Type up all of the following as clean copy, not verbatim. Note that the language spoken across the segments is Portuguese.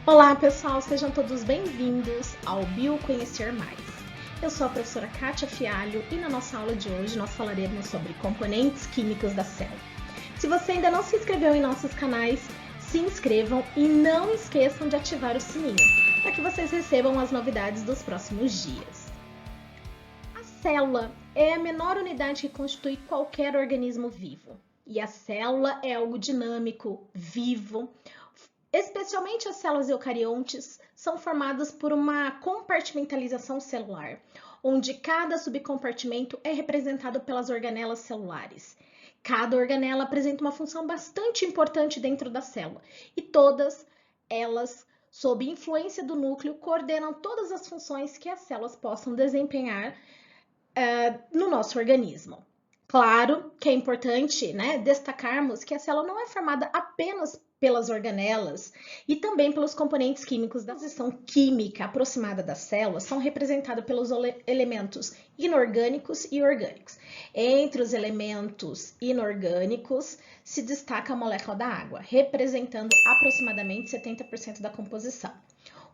Olá, pessoal, sejam todos bem-vindos ao Bioconhecer Mais. Eu sou a professora Kátia Fialho e na nossa aula de hoje nós falaremos sobre componentes químicos da célula. Se você ainda não se inscreveu em nossos canais, se inscrevam e não esqueçam de ativar o sininho para que vocês recebam as novidades dos próximos dias. A célula é a menor unidade que constitui qualquer organismo vivo. E a célula é algo dinâmico, vivo. Especialmente as células eucariontes são formadas por uma compartimentalização celular, onde cada subcompartimento é representado pelas organelas celulares. Cada organela apresenta uma função bastante importante dentro da célula e todas elas, sob influência do núcleo, coordenam todas as funções que as células possam desempenhar no nosso organismo. Claro que é importante, destacarmos que a célula não é formada apenas pelas organelas e também pelos componentes químicos. Da composição química aproximada das células são representados pelos elementos inorgânicos e orgânicos. Entre os elementos inorgânicos se destaca a molécula da água, representando aproximadamente 70% da composição.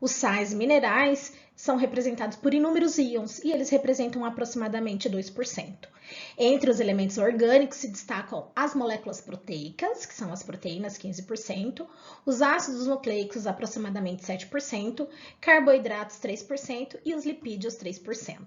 Os sais minerais são representados por inúmeros íons e eles representam aproximadamente 2%. Entre os elementos orgânicos se destacam as moléculas proteicas, que são as proteínas, 15%, os ácidos nucleicos, aproximadamente 7%, carboidratos, 3% e os lipídios, 3%.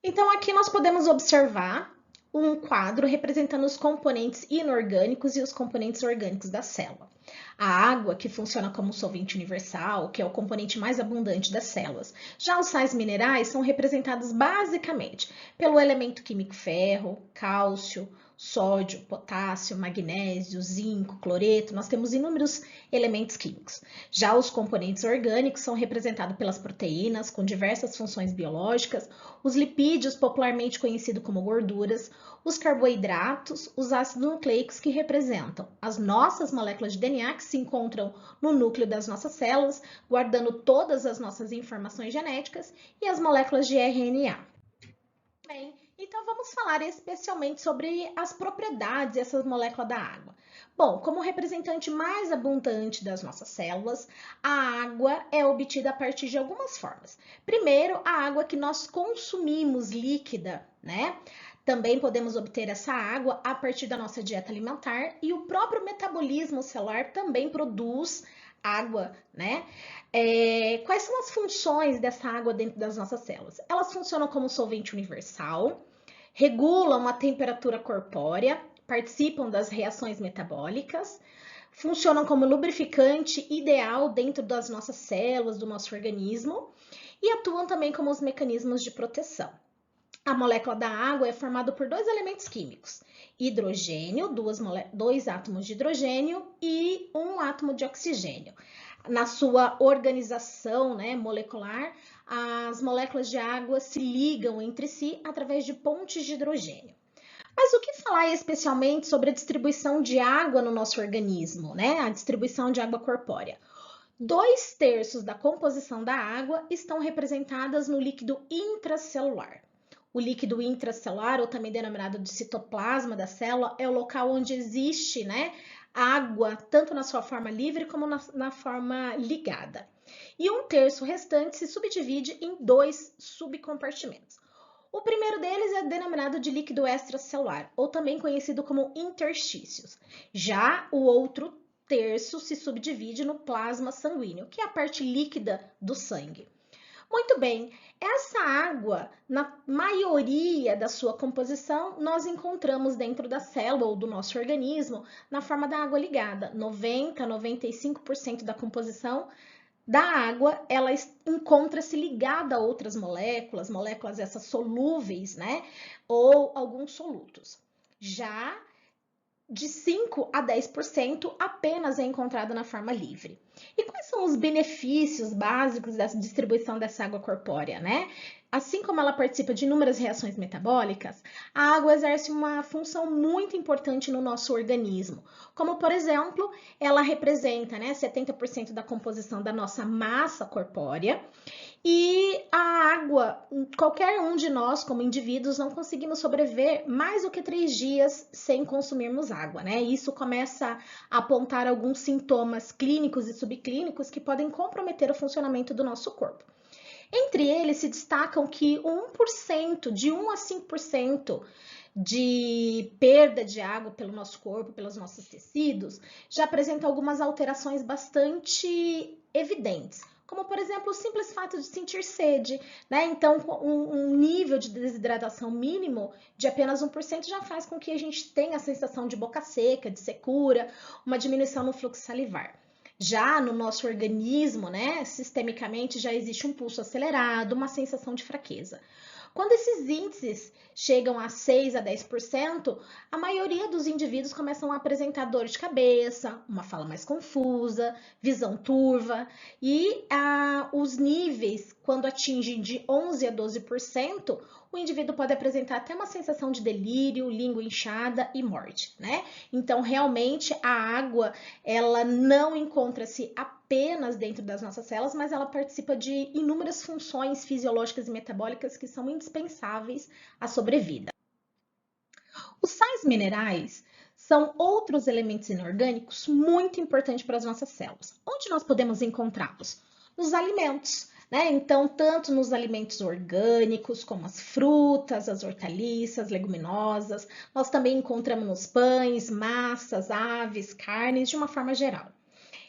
Então, aqui nós podemos observar um quadro representando os componentes inorgânicos e os componentes orgânicos da célula. A água, que funciona como solvente universal, que é o componente mais abundante das células. Já os sais minerais são representados basicamente pelo elemento químico ferro, cálcio, sódio, potássio, magnésio, zinco, cloreto. Nós temos inúmeros elementos químicos. Já os componentes orgânicos são representados pelas proteínas, com diversas funções biológicas, os lipídios, popularmente conhecidos como gorduras, os carboidratos, os ácidos nucleicos, que representam as nossas moléculas de DNA, que se encontram no núcleo das nossas células, guardando todas as nossas informações genéticas, e as moléculas de RNA. Bem, então vamos falar especialmente sobre as propriedades dessas moléculas da água. Bom, como representante mais abundante das nossas células, a água é obtida a partir de algumas formas. Primeiro, a água que nós consumimos líquida, Também podemos obter essa água a partir da nossa dieta alimentar e o próprio metabolismo celular também produz água, Quais são as funções dessa água dentro das nossas células? Elas funcionam como solvente universal, regulam a temperatura corpórea, participam das reações metabólicas, funcionam como lubrificante ideal dentro das nossas células, do nosso organismo e atuam também como os mecanismos de proteção. A molécula da água é formada por dois elementos químicos, hidrogênio, dois átomos de hidrogênio e um átomo de oxigênio. Na sua organização molecular, as moléculas de água se ligam entre si através de pontes de hidrogênio. Mas o que falar especialmente sobre a distribuição de água no nosso organismo, A distribuição de água corpórea? 2/3 da composição da água estão representadas no líquido intracelular. O líquido intracelular, ou também denominado de citoplasma da célula, é o local onde existe água, tanto na sua forma livre como na forma ligada. E 1/3 restante se subdivide em 2 subcompartimentos. O primeiro deles é denominado de líquido extracelular, ou também conhecido como interstícios. Já o outro terço se subdivide no plasma sanguíneo, que é a parte líquida do sangue. Muito bem, essa água, na maioria da sua composição, nós encontramos dentro da célula ou do nosso organismo na forma da água ligada. 90 a 95% da composição da água, ela encontra-se ligada a outras moléculas essas solúveis, ou alguns solutos. Já de 5 a 10% apenas é encontrada na forma livre. E quais são os benefícios básicos dessa distribuição dessa água corpórea, Assim como ela participa de inúmeras reações metabólicas, a água exerce uma função muito importante no nosso organismo. Como, por exemplo, ela representa 70% da composição da nossa massa corpórea E a água, qualquer um de nós, como indivíduos, não conseguimos sobreviver mais do que 3 dias sem consumirmos água, né? Isso começa a apontar alguns sintomas clínicos e subclínicos que podem comprometer o funcionamento do nosso corpo. Entre eles se destacam que 1%, de 1 a 5% de perda de água pelo nosso corpo, pelos nossos tecidos, já apresenta algumas alterações bastante evidentes, como por exemplo o simples fato de sentir sede, né? Então, um nível de desidratação mínimo de apenas 1% já faz com que a gente tenha a sensação de boca seca, de secura, uma diminuição no fluxo salivar. Já no nosso organismo, né, sistemicamente, já existe um pulso acelerado, uma sensação de fraqueza. Quando esses índices chegam a 6 a 10%, a maioria dos indivíduos começam a apresentar dor de cabeça, uma fala mais confusa, visão turva e os níveis, quando atingem de 11 a 12%, o indivíduo pode apresentar até uma sensação de delírio, língua inchada e morte, né? Então, realmente, a água, ela não encontra-se apenas dentro das nossas células, mas ela participa de inúmeras funções fisiológicas e metabólicas que são indispensáveis à sobrevida. Os sais minerais são outros elementos inorgânicos muito importantes para as nossas células. Onde nós podemos encontrá-los? Nos alimentos, né? Então, tanto nos alimentos orgânicos, como as frutas, as hortaliças, leguminosas, nós também encontramos nos pães, massas, aves, carnes, de uma forma geral.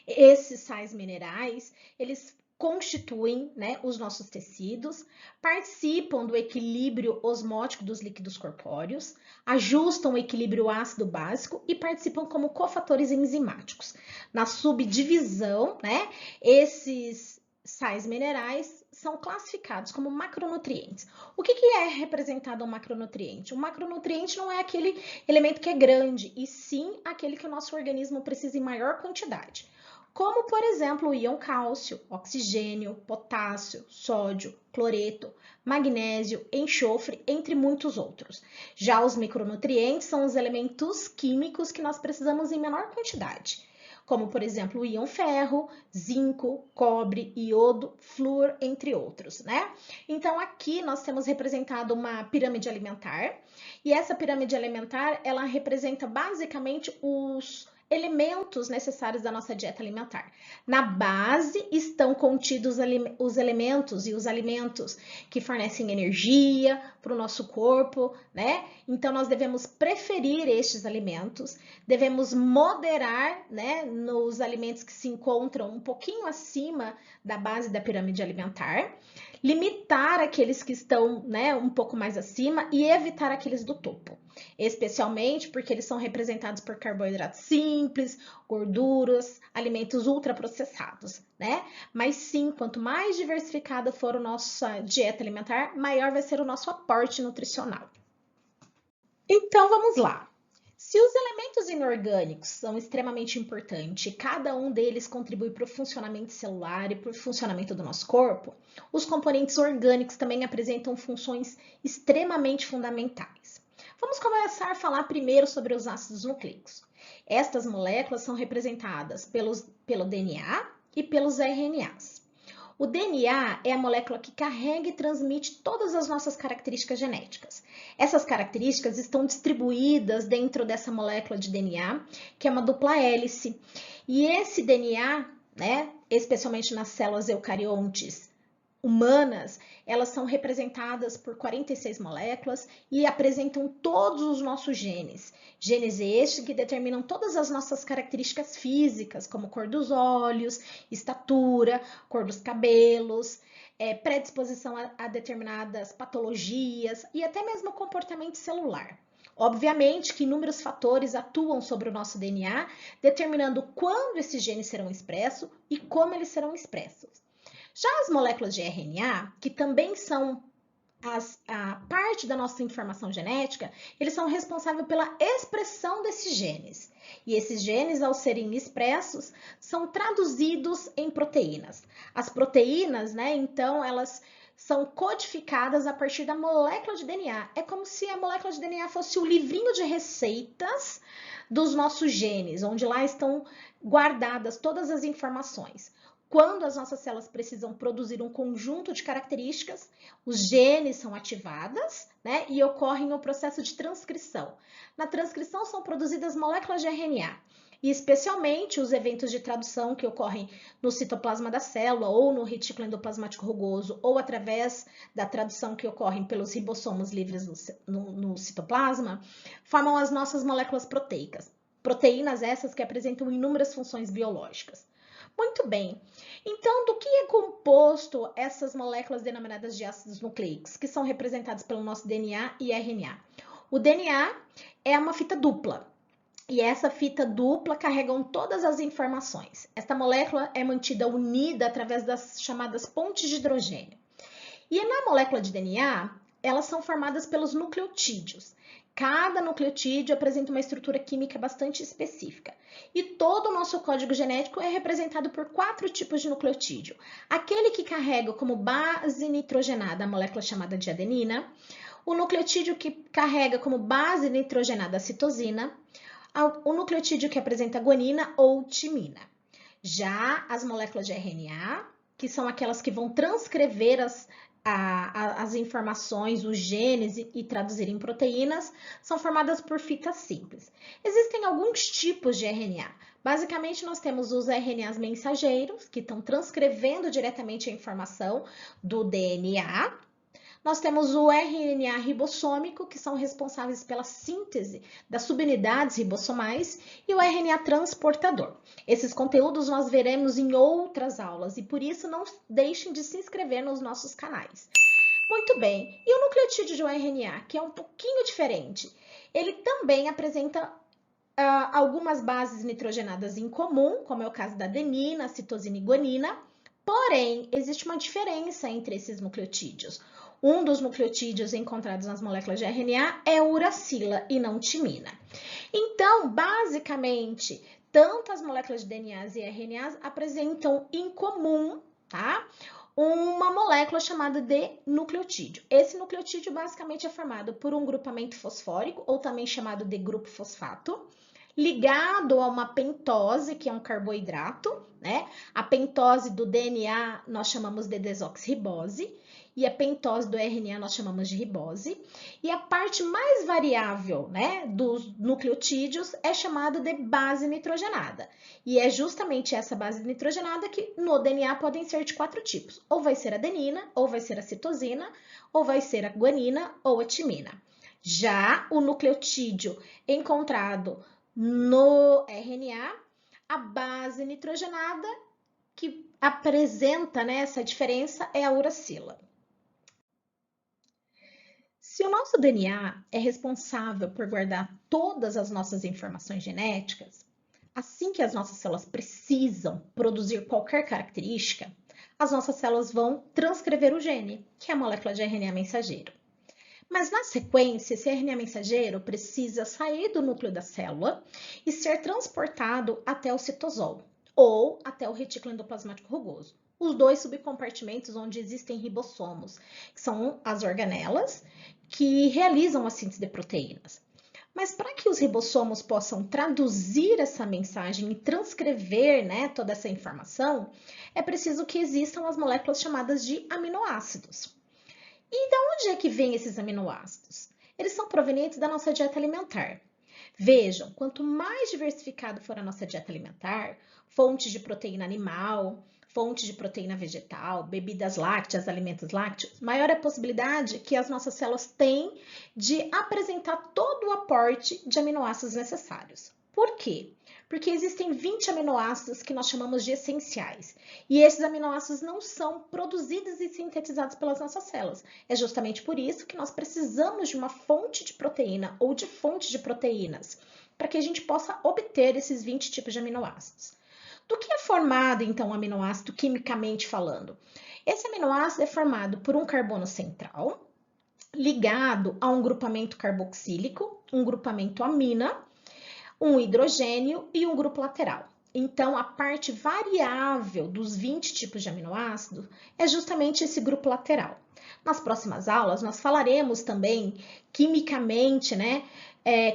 Esses sais minerais, eles constituem, né, os nossos tecidos, participam do equilíbrio osmótico dos líquidos corpóreos, ajustam o equilíbrio ácido básico e participam como cofatores enzimáticos. Na subdivisão, né, esses sais minerais são classificados como macronutrientes. O que é representado um macronutriente? Um macronutriente não é aquele elemento que é grande, e sim aquele que o nosso organismo precisa em maior quantidade, como, por exemplo, o íon cálcio, oxigênio, potássio, sódio, cloreto, magnésio, enxofre, entre muitos outros. Já os micronutrientes são os elementos químicos que nós precisamos em menor quantidade, como, por exemplo, o íon ferro, zinco, cobre, iodo, flúor, entre outros, né? Então, aqui nós temos representado uma pirâmide alimentar, e essa pirâmide alimentar, ela representa basicamente os elementos necessários da nossa dieta alimentar. Na base estão contidos os elementos e os alimentos que fornecem energia para o nosso corpo, né? Então, nós devemos preferir estes alimentos, devemos moderar, né, nos alimentos que se encontram um pouquinho acima da base da pirâmide alimentar, limitar aqueles que estão, né, um pouco mais acima e evitar aqueles do topo, especialmente porque eles são representados por carboidratos simples, gorduras, alimentos ultraprocessados, né? Mas sim, quanto mais diversificada for a nossa dieta alimentar, maior vai ser o nosso aporte nutricional. Então vamos lá. Se os elementos inorgânicos são extremamente importantes, cada um deles contribui para o funcionamento celular e para o funcionamento do nosso corpo, os componentes orgânicos também apresentam funções extremamente fundamentais. Vamos começar a falar primeiro sobre os ácidos nucleicos. Estas moléculas são representadas pelo DNA e pelos RNAs. O DNA é a molécula que carrega e transmite todas as nossas características genéticas. Essas características estão distribuídas dentro dessa molécula de DNA, que é uma dupla hélice. E esse DNA, né, especialmente nas células eucariontes humanas, elas são representadas por 46 moléculas e apresentam todos os nossos genes. Genes estes que determinam todas as nossas características físicas, como cor dos olhos, estatura, cor dos cabelos, predisposição a determinadas patologias e até mesmo comportamento celular. Obviamente que inúmeros fatores atuam sobre o nosso DNA, determinando quando esses genes serão expressos e como eles serão expressos. Já as moléculas de RNA, que também são a parte da nossa informação genética, eles são responsáveis pela expressão desses genes. E esses genes, ao serem expressos, são traduzidos em proteínas. As proteínas, né, então, elas são codificadas a partir da molécula de DNA. É como se a molécula de DNA fosse o livrinho de receitas dos nossos genes, onde lá estão guardadas todas as informações. quando as nossas células precisam produzir um conjunto de características, os genes são ativados, né, e ocorre o processo de transcrição. Na transcrição são produzidas moléculas de RNA, e especialmente os eventos de tradução que ocorrem no citoplasma da célula ou no retículo endoplasmático rugoso, ou através da tradução que ocorre pelos ribossomos livres no citoplasma, formam as nossas moléculas proteicas. Proteínas essas que apresentam inúmeras funções biológicas. Muito bem, então do que é composto essas moléculas denominadas de ácidos nucleicos, que são representadas pelo nosso DNA e RNA? O DNA é uma fita dupla, e essa fita dupla carregam todas as informações. Esta molécula é mantida unida através das chamadas pontes de hidrogênio. E na molécula de DNA, elas são formadas pelos nucleotídeos. Cada nucleotídeo apresenta uma estrutura química bastante específica. E todo o nosso código genético é representado por 4 tipos de nucleotídeo. Aquele que carrega como base nitrogenada a molécula chamada de adenina, o nucleotídeo que carrega como base nitrogenada a citosina, o nucleotídeo que apresenta guanina ou timina. Já as moléculas de RNA, que são aquelas que vão transcrever as informações, os genes e traduzir em proteínas, são formadas por fitas simples. Existem alguns tipos de RNA. Basicamente, nós temos os RNAs mensageiros, que estão transcrevendo diretamente a informação do DNA. Nós temos o RNA ribossômico, que são responsáveis pela síntese das subunidades ribossomais, e o RNA transportador. Esses conteúdos nós veremos em outras aulas e por isso não deixem de se inscrever nos nossos canais. Muito bem, e o nucleotídeo de um RNA, que é um pouquinho diferente, ele também apresenta algumas bases nitrogenadas em comum, como é o caso da adenina, citosina e guanina, porém, existe uma diferença entre esses nucleotídeos. Um dos nucleotídeos encontrados nas moléculas de RNA é o uracila e não timina. Então, basicamente, tanto as moléculas de DNAs e RNAs apresentam em comum, tá? Uma molécula chamada de nucleotídeo. Esse nucleotídeo basicamente é formado por um grupamento fosfórico, ou também chamado de grupo fosfato, ligado a uma pentose, que é um carboidrato, né? A pentose do DNA nós chamamos de desoxirribose, e a pentose do RNA nós chamamos de ribose. E a parte mais variável, né, dos nucleotídeos é chamada de base nitrogenada. E é justamente essa base nitrogenada que no DNA podem ser de 4 tipos. Ou vai ser a adenina, ou vai ser a citosina, ou vai ser a guanina ou a timina. Já o nucleotídeo encontrado no RNA, a base nitrogenada que apresenta, né, essa diferença é a uracila. Se o nosso DNA é responsável por guardar todas as nossas informações genéticas, assim que as nossas células precisam produzir qualquer característica, as nossas células vão transcrever o gene, que é a molécula de RNA mensageiro. Mas na sequência, esse RNA mensageiro precisa sair do núcleo da célula e ser transportado até o citosol ou até o retículo endoplasmático rugoso. Os 2 subcompartimentos onde existem ribossomos, que são as organelas, que realizam a síntese de proteínas. Mas para que os ribossomos possam traduzir essa mensagem e transcrever, né, toda essa informação, é preciso que existam as moléculas chamadas de aminoácidos. E de onde é que vêm esses aminoácidos? Eles são provenientes da nossa dieta alimentar. Vejam, quanto mais diversificada for a nossa dieta alimentar, fontes de proteína animal, fontes de proteína vegetal, bebidas lácteas, alimentos lácteos, maior é a possibilidade que as nossas células têm de apresentar todo o aporte de aminoácidos necessários. Por quê? Porque existem 20 aminoácidos que nós chamamos de essenciais. E esses aminoácidos não são produzidos e sintetizados pelas nossas células. É justamente por isso que nós precisamos de uma fonte de proteína ou de fonte de proteínas, para que a gente possa obter esses 20 tipos de aminoácidos. Do que é formado, então, o aminoácido quimicamente falando? Esse aminoácido é formado por um carbono central, ligado a um grupamento carboxílico, um grupamento amina, um hidrogênio e um grupo lateral. Então, a parte variável dos 20 tipos de aminoácido é justamente esse grupo lateral. Nas próximas aulas, nós falaremos também, quimicamente, né,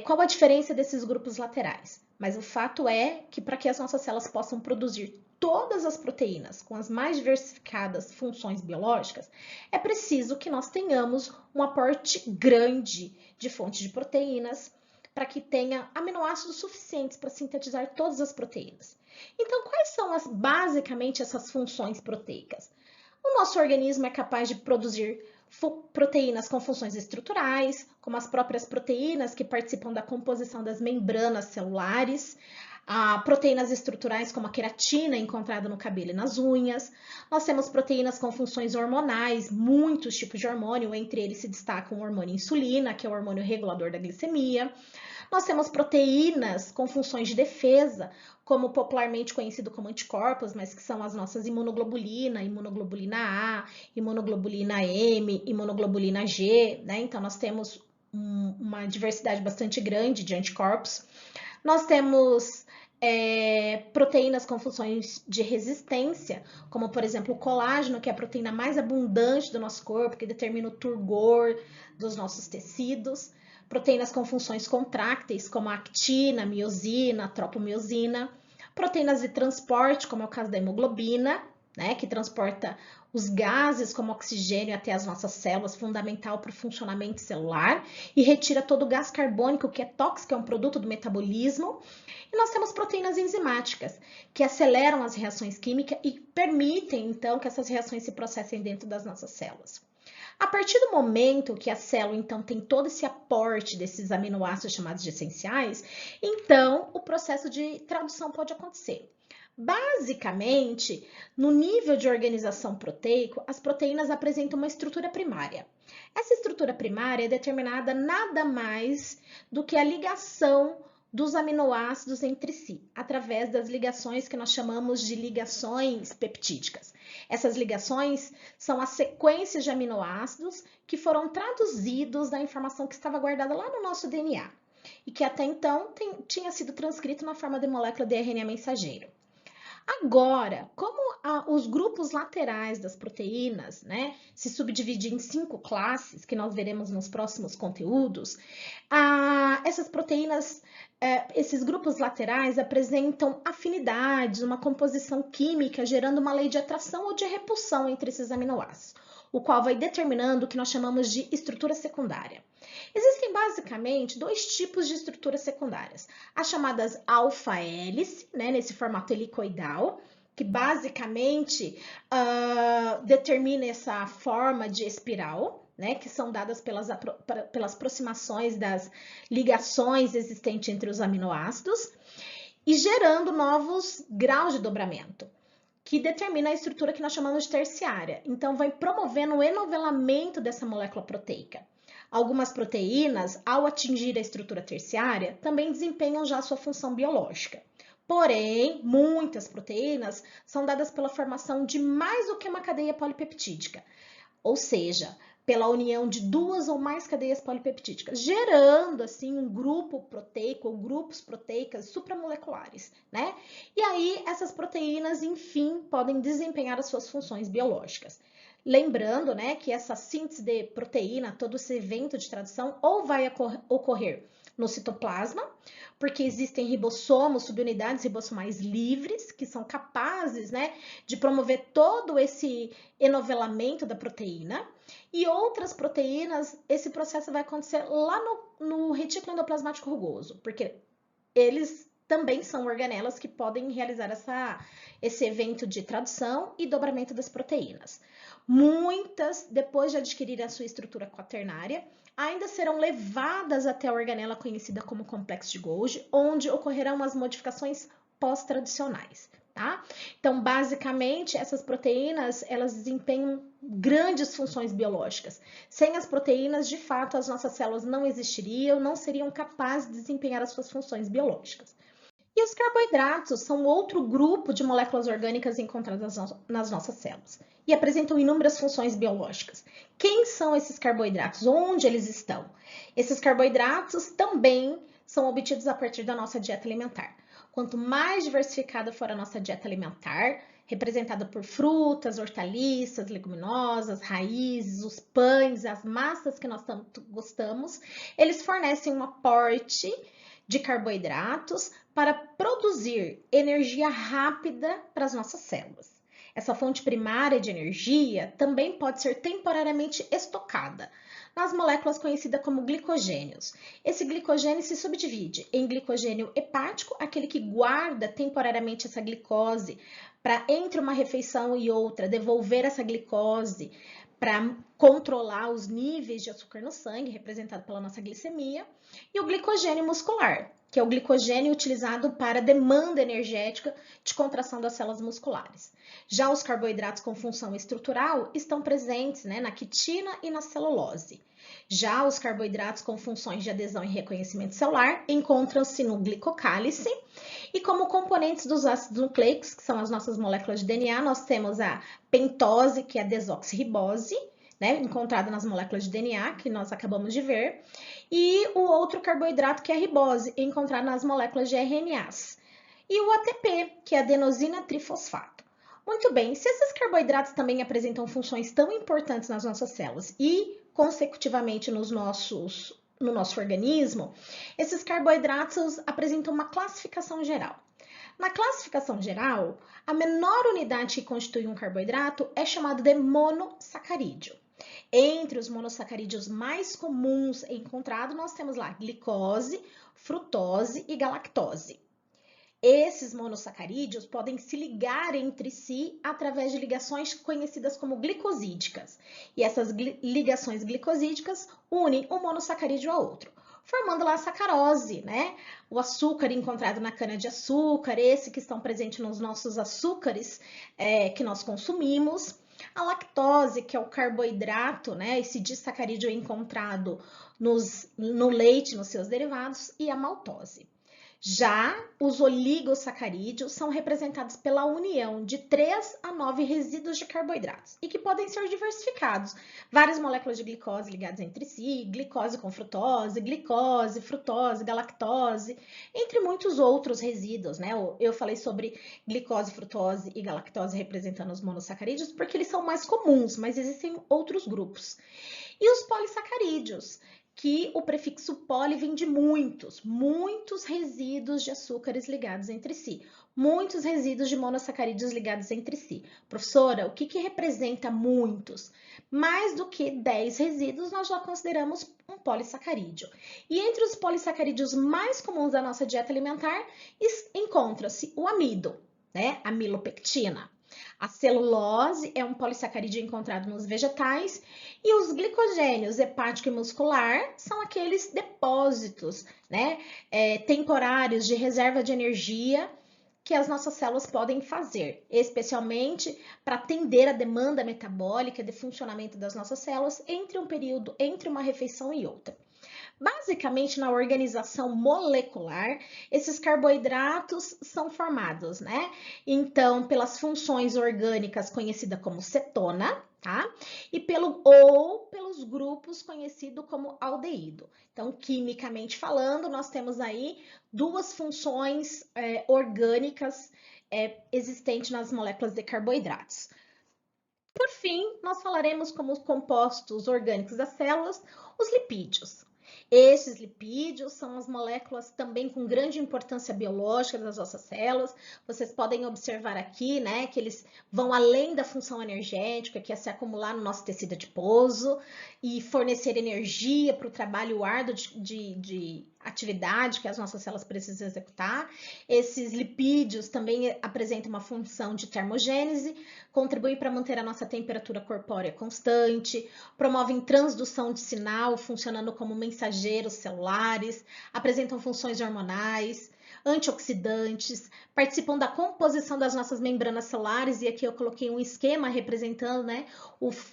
qual a diferença desses grupos laterais. Mas o fato é que para que as nossas células possam produzir todas as proteínas com as mais diversificadas funções biológicas, é preciso que nós tenhamos um aporte grande de fontes de proteínas para que tenha aminoácidos suficientes para sintetizar todas as proteínas. Então, quais são basicamente essas funções proteicas? O nosso organismo é capaz de produzir proteínas com funções estruturais, como as próprias proteínas que participam da composição das membranas celulares, proteínas estruturais como a queratina encontrada no cabelo e nas unhas. Nós temos proteínas com funções hormonais, muitos tipos de hormônio, entre eles se destaca o hormônio insulina, que é o hormônio regulador da glicemia. Nós temos proteínas com funções de defesa, como popularmente conhecido como anticorpos, mas que são as nossas imunoglobulina, imunoglobulina A, imunoglobulina M, imunoglobulina G, né? Então, nós temos uma diversidade bastante grande de anticorpos. Nós temos proteínas com funções de resistência, como, por exemplo, o colágeno, que é a proteína mais abundante do nosso corpo, que determina o turgor dos nossos tecidos. Proteínas com funções contrácteis, como a actina, a miosina, a tropomiosina. Proteínas de transporte, como é o caso da hemoglobina, né, que transporta os gases como oxigênio até as nossas células, fundamental para o funcionamento celular, e retira todo o gás carbônico, que é tóxico, é um produto do metabolismo. E nós temos proteínas enzimáticas, que aceleram as reações químicas e permitem, então, que essas reações se processem dentro das nossas células. A partir do momento que a célula, então, tem todo esse aporte desses aminoácidos chamados de essenciais, então, o processo de tradução pode acontecer. Basicamente, no nível de organização proteico, as proteínas apresentam uma estrutura primária. Essa estrutura primária é determinada nada mais do que a ligação dos aminoácidos entre si, através das ligações que nós chamamos de ligações peptídicas. Essas ligações são as sequências de aminoácidos que foram traduzidos da informação que estava guardada lá no nosso DNA e que até então tinha sido transcrito na forma de molécula de RNA mensageiro. Agora, como os grupos laterais das proteínas, né, se subdividem em 5 classes, que nós veremos nos próximos conteúdos, essas proteínas, esses grupos laterais apresentam afinidades, uma composição química, gerando uma lei de atração ou de repulsão entre esses aminoácidos, o qual vai determinando o que nós chamamos de estrutura secundária. Existem basicamente 2 tipos de estruturas secundárias, as chamadas alfa-hélice, né, nesse formato helicoidal, que basicamente determina essa forma de espiral, né, que são dadas pelas aproximações das ligações existentes entre os aminoácidos, e gerando novos graus de dobramento, que determina a estrutura que nós chamamos de terciária. Então, vai promovendo o enovelamento dessa molécula proteica. Algumas proteínas, ao atingir a estrutura terciária, também desempenham já sua função biológica. Porém, muitas proteínas são dadas pela formação de mais do que uma cadeia polipeptídica, ou seja, pela união de 2 ou mais cadeias polipeptídicas, gerando assim um grupo proteico ou grupos proteicas supramoleculares, né? E aí essas proteínas, enfim, podem desempenhar as suas funções biológicas. Lembrando, né, que essa síntese de proteína, todo esse evento de tradução, ou vai ocorrer no citoplasma, porque existem ribossomos, subunidades ribossomais livres, que são capazes, né, de promover todo esse enovelamento da proteína, e outras proteínas, esse processo vai acontecer lá no retículo endoplasmático rugoso, porque eles também são organelas que podem realizar esse evento de tradução e dobramento das proteínas. Muitas, depois de adquirir a sua estrutura quaternária, ainda serão levadas até a organela conhecida como complexo de Golgi, onde ocorrerão as modificações pós-traducionais. Tá? Então, basicamente, essas proteínas, elas desempenham grandes funções biológicas. Sem as proteínas, de fato, as nossas células não existiriam, não seriam capazes de desempenhar as suas funções biológicas. E os carboidratos são outro grupo de moléculas orgânicas encontradas nas nossas células e apresentam inúmeras funções biológicas. Quem são esses carboidratos? Onde eles estão? Esses carboidratos também são obtidos a partir da nossa dieta alimentar. Quanto mais diversificada for a nossa dieta alimentar, representada por frutas, hortaliças, leguminosas, raízes, os pães, as massas que nós tanto gostamos, eles fornecem um aporte de carboidratos para produzir energia rápida para as nossas células. Essa fonte primária de energia também pode ser temporariamente estocada nas moléculas conhecidas como glicogênios. Esse glicogênio se subdivide em glicogênio hepático, aquele que guarda temporariamente essa glicose para entre uma refeição e outra devolver essa glicose para controlar os níveis de açúcar no sangue, representado pela nossa glicemia, e o glicogênio muscular, que é o glicogênio utilizado para demanda energética de contração das células musculares. Já os carboidratos com função estrutural estão presentes, na quitina e na celulose. Já os carboidratos com funções de adesão e reconhecimento celular encontram-se no glicocálice. E como componentes dos ácidos nucleicos, que são as nossas moléculas de DNA, nós temos a pentose, que é a desoxirribose, encontrada nas moléculas de DNA, que nós acabamos de ver, e o outro carboidrato, que é a ribose, encontrado nas moléculas de RNAs. E o ATP, que é a adenosina trifosfato. Muito bem, se esses carboidratos também apresentam funções tão importantes nas nossas células e, consecutivamente, no nosso organismo, esses carboidratos apresentam uma classificação geral. Na classificação geral, a menor unidade que constitui um carboidrato é chamada de monossacarídeo. Entre os monossacarídeos mais comuns encontrados, nós temos lá glicose, frutose e galactose. Esses monossacarídeos podem se ligar entre si através de ligações conhecidas como glicosídicas. E essas ligações glicosídicas unem um monossacarídeo a outro, formando lá a sacarose, O açúcar encontrado na cana-de-açúcar, esse que estão presentes nos nossos açúcares que nós consumimos. A lactose, que é o carboidrato, esse disacarídeo encontrado no leite, nos seus derivados, e a maltose. Já os oligosacarídeos são representados pela união de 3 a 9 resíduos de carboidratos e que podem ser diversificados. Várias moléculas de glicose ligadas entre si, glicose com frutose, galactose, entre muitos outros resíduos, Eu falei sobre glicose, frutose e galactose representando os monossacarídeos porque eles são mais comuns, mas existem outros grupos. E os polissacarídeos, que o prefixo poli vem de muitos resíduos de açúcares ligados entre si, muitos resíduos de monossacarídeos ligados entre si. Professora, o que representa muitos? Mais do que 10 resíduos nós já consideramos um polissacarídeo. E entre os polissacarídeos mais comuns da nossa dieta alimentar encontra-se o amido, amilopectina. A celulose é um polissacarídeo encontrado nos vegetais e os glicogênios hepático e muscular são aqueles depósitos, temporários de reserva de energia que as nossas células podem fazer, especialmente para atender a demanda metabólica de funcionamento das nossas células entre uma refeição e outra. Basicamente, na organização molecular, esses carboidratos são formados, Então, pelas funções orgânicas conhecidas como cetona, E pelos grupos conhecidos como aldeído. Então, quimicamente falando, nós temos aí duas funções orgânicas existentes nas moléculas de carboidratos. Por fim, nós falaremos como os compostos orgânicos das células, os lipídios. Esses lipídios são as moléculas também com grande importância biológica das nossas células. Vocês podem observar aqui, que eles vão além da função energética, que é se acumular no nosso tecido adiposo e fornecer energia para o trabalho árduo de atividade que as nossas células precisam executar. Esses lipídios também apresentam uma função de termogênese, contribuem para manter a nossa temperatura corpórea constante, promovem transdução de sinal, funcionando como mensageiros celulares, apresentam funções hormonais, antioxidantes, participam da composição das nossas membranas celulares, e aqui eu coloquei um esquema representando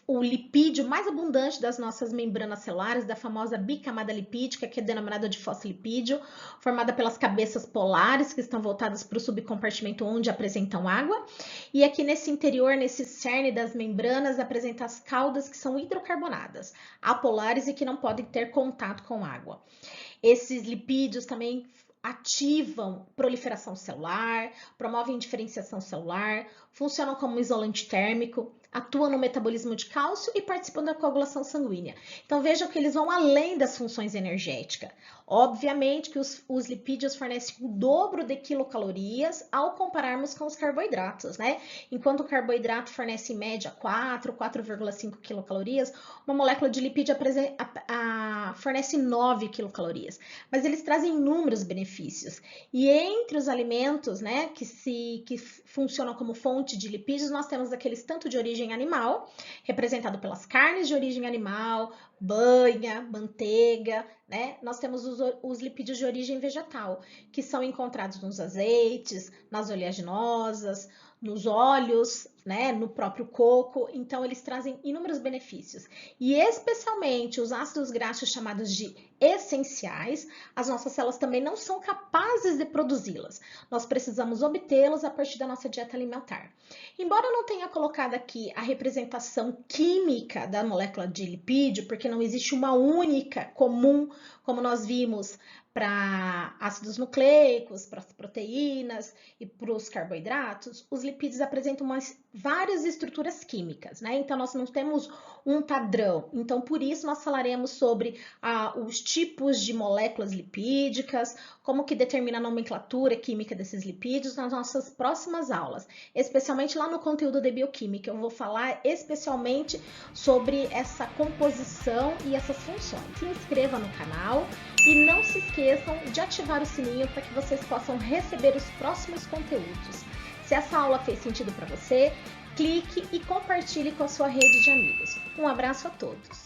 o lipídio mais abundante das nossas membranas celulares, da famosa bicamada lipídica, que é denominada de fosfolipídio, formada pelas cabeças polares, que estão voltadas para o subcompartimento onde apresentam água, e aqui nesse interior, nesse cerne das membranas, apresenta as caudas que são hidrocarbonadas, apolares e que não podem ter contato com água. Esses lipídios também ativam proliferação celular, promovem diferenciação celular, funcionam como isolante térmico, atuam no metabolismo de cálcio e participam da coagulação sanguínea. Então vejam que eles vão além das funções energéticas. Obviamente que os lipídios fornecem o dobro de quilocalorias ao compararmos com os carboidratos, né? Enquanto o carboidrato fornece em média 4,5 quilocalorias, uma molécula de lipídio fornece 9 quilocalorias. Mas eles trazem inúmeros benefícios. E entre os alimentos, né, que funcionam como fonte de lipídios, nós temos aqueles tanto de origem animal, representado pelas carnes de origem animal, banha, manteiga, né? Nós temos os lipídios de origem vegetal, que são encontrados nos azeites, nas oleaginosas, nos óleos, né, no próprio coco. Então eles trazem inúmeros benefícios. E especialmente os ácidos graxos chamados de essenciais, as nossas células também não são capazes de produzi-las. Nós precisamos obtê-los a partir da nossa dieta alimentar. Embora eu não tenha colocado aqui a representação química da molécula de lipídio, porque não existe uma única comum, como nós vimos para ácidos nucleicos, para as proteínas e para os carboidratos, os lipídios apresentam várias estruturas químicas, né? Então, nós não temos um padrão. Então, por isso, nós falaremos sobre os tipos de moléculas lipídicas, como que determina a nomenclatura química desses lipídios nas nossas próximas aulas, especialmente lá no conteúdo de bioquímica. Eu vou falar especialmente sobre essa composição e essas funções. Se inscreva no canal e não se esqueçam de ativar o sininho para que vocês possam receber os próximos conteúdos. Se essa aula fez sentido para você, clique e compartilhe com a sua rede de amigos. Um abraço a todos!